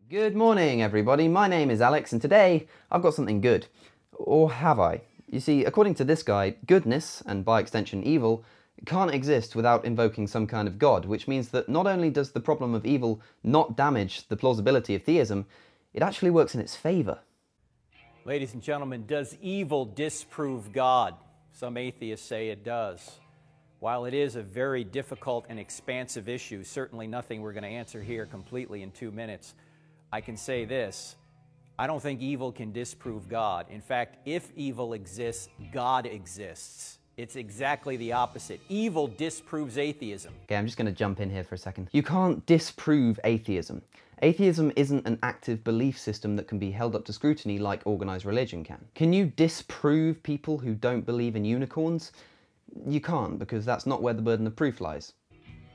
Good morning, everybody. My name is Alex, and today I've got something good. Or have I? You see, according to this guy, goodness, and by extension evil, can't exist without invoking some kind of god, which means that not only does the problem of evil not damage the plausibility of theism, it actually works in its favor. Ladies and gentlemen, does evil disprove God? Some atheists say it does. While it is a very difficult and expansive issue, certainly nothing we're going to answer here completely in 2 minutes, I can say this: I don't think evil can disprove God. In fact, if evil exists, God exists. It's exactly the opposite. Evil disproves atheism. Okay, I'm just going to jump in here for a second. You can't disprove atheism. Atheism isn't an active belief system that can be held up to scrutiny like organized religion can. Can you disprove people who don't believe in unicorns? You can't, because that's not where the burden of proof lies.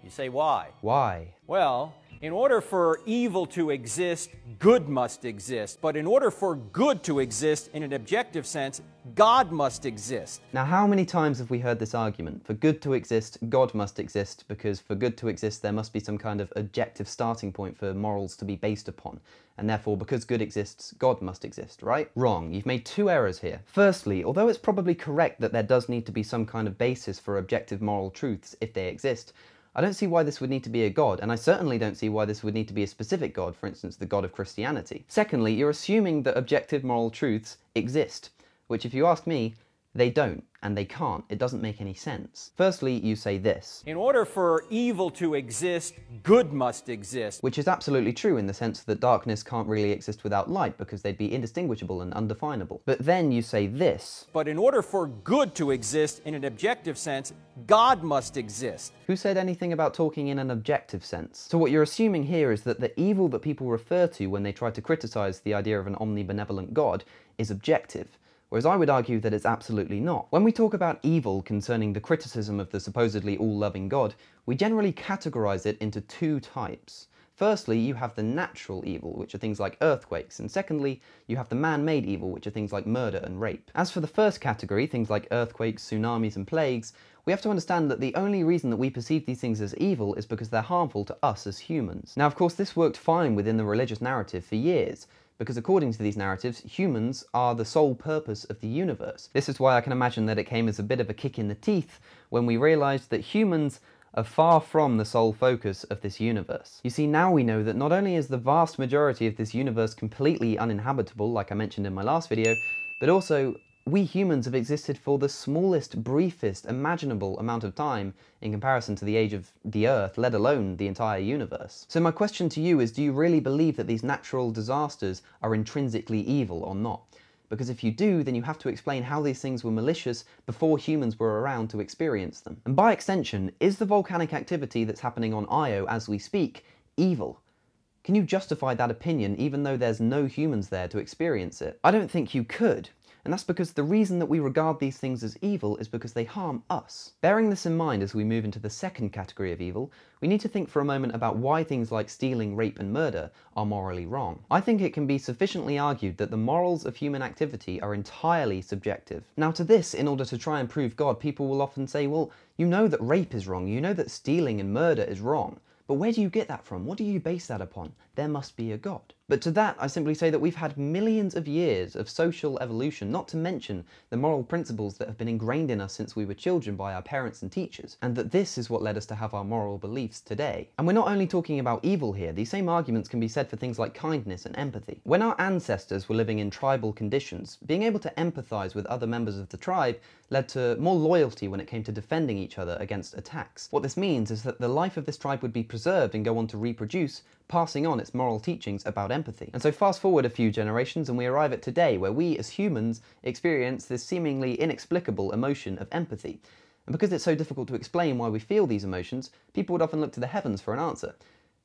You say why? Why? Well, in order for evil to exist, good must exist. But in order for good to exist in an objective sense, God must exist. Now, how many times have we heard this argument? For good to exist, God must exist, because for good to exist, there must be some kind of objective starting point for morals to be based upon. And therefore, because good exists, God must exist, right? Wrong. You've made two errors here. Firstly, although it's probably correct that there does need to be some kind of basis for objective moral truths if they exist, I don't see why this would need to be a god, and I certainly don't see why this would need to be a specific god, for instance, the god of Christianity. Secondly, you're assuming that objective moral truths exist, which, if you ask me, they don't, and they can't. It doesn't make any sense. Firstly, you say this: in order for evil to exist, good must exist. Which is absolutely true in the sense that darkness can't really exist without light, because they'd be indistinguishable and undefinable. But then you say this: but in order for good to exist in an objective sense, God must exist. Who said anything about talking in an objective sense? So what you're assuming here is that the evil that people refer to when they try to criticize the idea of an omnibenevolent God is objective. Whereas I would argue that it's absolutely not. When we talk about evil concerning the criticism of the supposedly all-loving God, we generally categorize it into two types. Firstly, you have the natural evil, which are things like earthquakes, and secondly, you have the man-made evil, which are things like murder and rape. As for the first category, things like earthquakes, tsunamis, and plagues, we have to understand that the only reason that we perceive these things as evil is because they're harmful to us as humans. Now, of course, this worked fine within the religious narrative for years, because according to these narratives, humans are the sole purpose of the universe. This is why I can imagine that it came as a bit of a kick in the teeth when we realized that humans are far from the sole focus of this universe. You see, now we know that not only is the vast majority of this universe completely uninhabitable, like I mentioned in my last video, but also we humans have existed for the smallest, briefest, imaginable amount of time in comparison to the age of the Earth, let alone the entire universe. So my question to you is, do you really believe that these natural disasters are intrinsically evil or not? Because if you do, then you have to explain how these things were malicious before humans were around to experience them. And by extension, is the volcanic activity that's happening on Io as we speak evil? Can you justify that opinion even though there's no humans there to experience it? I don't think you could. And that's because the reason that we regard these things as evil is because they harm us. Bearing this in mind as we move into the second category of evil, we need to think for a moment about why things like stealing, rape, and murder are morally wrong. I think it can be sufficiently argued that the morals of human activity are entirely subjective. Now to this, in order to try and prove God, people will often say, well, you know that rape is wrong, you know that stealing and murder is wrong. But where do you get that from? What do you base that upon? There must be a God. But to that, I simply say that we've had millions of years of social evolution, not to mention the moral principles that have been ingrained in us since we were children by our parents and teachers, and that this is what led us to have our moral beliefs today. And we're not only talking about evil here, these same arguments can be said for things like kindness and empathy. When our ancestors were living in tribal conditions, being able to empathize with other members of the tribe led to more loyalty when it came to defending each other against attacks. What this means is that the life of this tribe would be preserved and go on to reproduce, passing on its moral teachings about empathy. And so fast forward a few generations and we arrive at today, where we as humans experience this seemingly inexplicable emotion of empathy. And because it's so difficult to explain why we feel these emotions, people would often look to the heavens for an answer.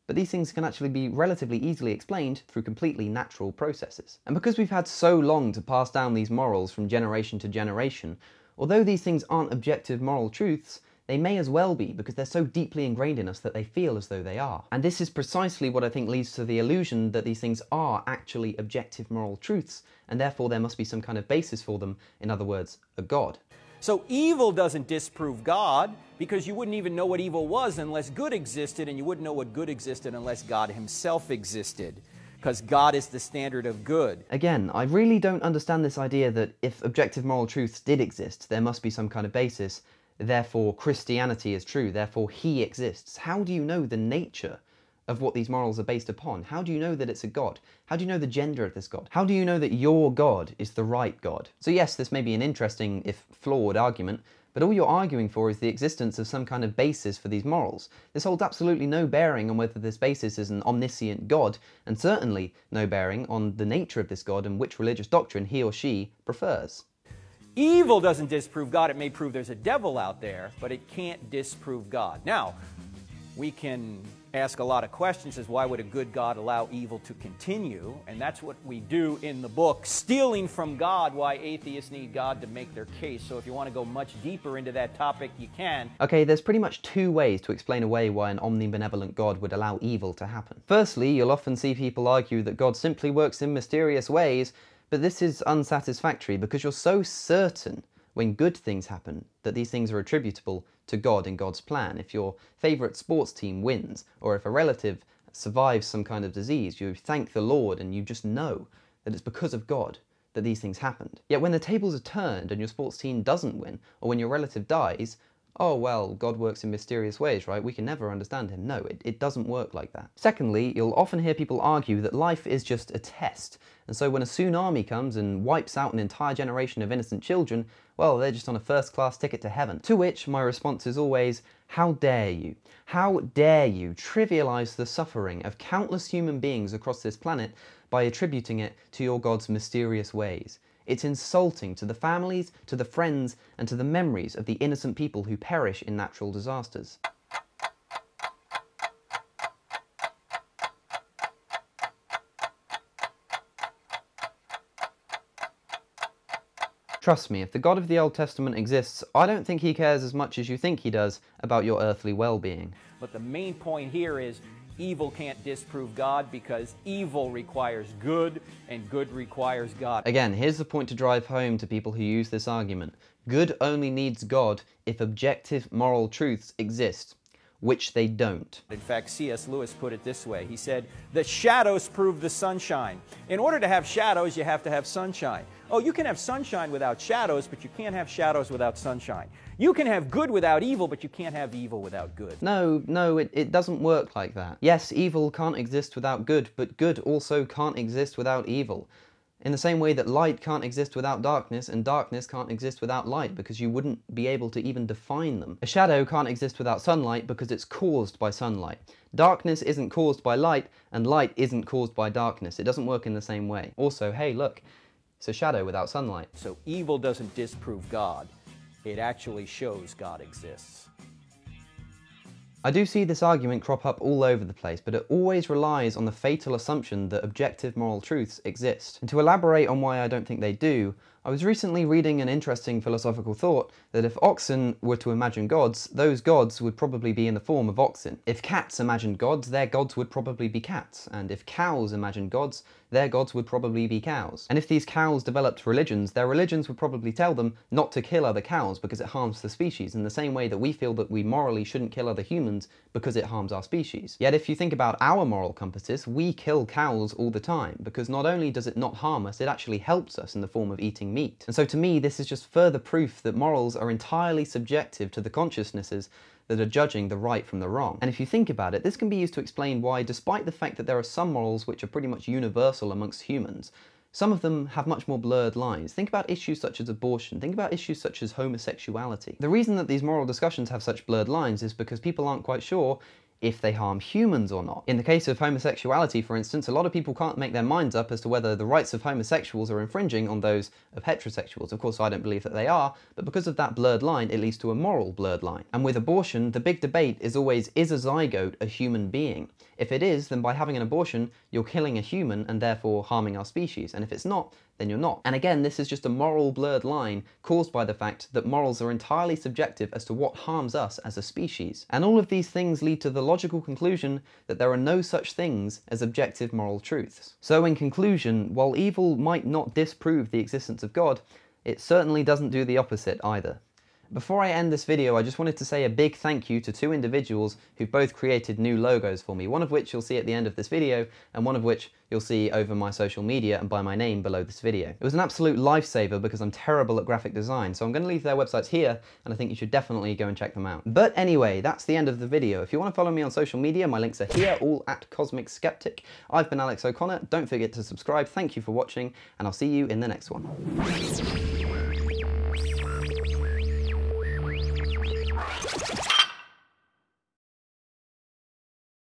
But these things can actually be relatively easily explained through completely natural processes. And because we've had so long to pass down these morals from generation to generation, although these things aren't objective moral truths, they may as well be, because they're so deeply ingrained in us that they feel as though they are. And this is precisely what I think leads to the illusion that these things are actually objective moral truths, and therefore there must be some kind of basis for them, in other words, a God. So evil doesn't disprove God, because you wouldn't even know what evil was unless good existed, and you wouldn't know what good existed unless God himself existed. because God is the standard of good. Again, I really don't understand this idea that if objective moral truths did exist, there must be some kind of basis, therefore Christianity is true, therefore he exists. How do you know the nature of what these morals are based upon? How do you know that it's a God? How do you know the gender of this God? How do you know that your God is the right God? So yes, this may be an interesting, if flawed, argument, but all you're arguing for is the existence of some kind of basis for these morals. This holds absolutely no bearing on whether this basis is an omniscient God, and certainly no bearing on the nature of this God and which religious doctrine he or she prefers. Evil doesn't disprove God. It may prove there's a devil out there, but it can't disprove God. Now, we can ask a lot of questions as why would a good God allow evil to continue? And that's what we do in the book, Stealing from God, Why Atheists Need God to Make Their Case. So if you want to go much deeper into that topic, you can. Okay, there's pretty much two ways to explain away why an omnibenevolent God would allow evil to happen. Firstly, you'll often see people argue that God simply works in mysterious ways, but this is unsatisfactory because you're so certain when good things happen that these things are attributable to God and God's plan. If your favourite sports team wins, or if a relative survives some kind of disease, you thank the Lord and you just know that it's because of God that these things happened. Yet when the tables are turned and your sports team doesn't win, or when your relative dies, oh well, God works in mysterious ways, right? We can never understand him. No, it doesn't work like that. Secondly, you'll often hear people argue that life is just a test, and so when a tsunami comes and wipes out an entire generation of innocent children, well, they're just on a first-class ticket to heaven. To which my response is always, how dare you? How dare you trivialize the suffering of countless human beings across this planet by attributing it to your God's mysterious ways? It's insulting to the families, to the friends, and to the memories of the innocent people who perish in natural disasters. Trust me, if the God of the Old Testament exists, I don't think he cares as much as you think he does about your earthly well-being. But the main point here is evil can't disprove God because evil requires good and good requires God. Again, here's the point to drive home to people who use this argument. Good only needs God if objective moral truths exist, which they don't. In fact, C.S. Lewis put it this way. He said, the shadows prove the sunshine. In order to have shadows, you have to have sunshine. Oh, you can have sunshine without shadows, but you can't have shadows without sunshine. You can have good without evil, but you can't have evil without good. No, it doesn't work like that. Yes, evil can't exist without good, but good also can't exist without evil. In the same way that light can't exist without darkness, and darkness can't exist without light, because you wouldn't be able to even define them. A shadow can't exist without sunlight because it's caused by sunlight. Darkness isn't caused by light, and light isn't caused by darkness. It doesn't work in the same way. Also, hey, look, it's a shadow without sunlight. So evil doesn't disprove God. It actually shows God exists. I do see this argument crop up all over the place, but it always relies on the fatal assumption that objective moral truths exist. And to elaborate on why I don't think they do, I was recently reading an interesting philosophical thought that if oxen were to imagine gods, those gods would probably be in the form of oxen. If cats imagined gods, their gods would probably be cats. And if cows imagined gods, their gods would probably be cows. And if these cows developed religions, their religions would probably tell them not to kill other cows because it harms the species, in the same way that we feel that we morally shouldn't kill other humans because it harms our species. Yet if you think about our moral compasses, we kill cows all the time, because not only does it not harm us, it actually helps us in the form of eating meat. And so to me, this is just further proof that morals are entirely subjective to the consciousnesses that are judging the right from the wrong. And if you think about it, this can be used to explain why, despite the fact that there are some morals which are pretty much universal amongst humans, some of them have much more blurred lines. Think about issues such as abortion, think about issues such as homosexuality. The reason that these moral discussions have such blurred lines is because people aren't quite sure if they harm humans or not. In the case of homosexuality, for instance, a lot of people can't make their minds up as to whether the rights of homosexuals are infringing on those of heterosexuals. Of course, I don't believe that they are, but because of that blurred line, it leads to a moral blurred line. And with abortion, the big debate is always, is a zygote a human being? If it is, then by having an abortion, you're killing a human and therefore harming our species. And if it's not, then you're not. And again, this is just a moral blurred line caused by the fact that morals are entirely subjective as to what harms us as a species. And all of these things lead to the logical conclusion that there are no such things as objective moral truths. So in conclusion, while evil might not disprove the existence of God, it certainly doesn't do the opposite either. Before I end this video, I just wanted to say a big thank you to two individuals who've both created new logos for me, one of which you'll see at the end of this video, and one of which you'll see over my social media and by my name below this video. It was an absolute lifesaver because I'm terrible at graphic design, so I'm going to leave their websites here, and I think you should definitely go and check them out. But anyway, that's the end of the video. If you want to follow me on social media, my links are here, all at Cosmic Skeptic. I've been Alex O'Connor. Don't forget to subscribe. Thank you for watching, and I'll see you in the next one.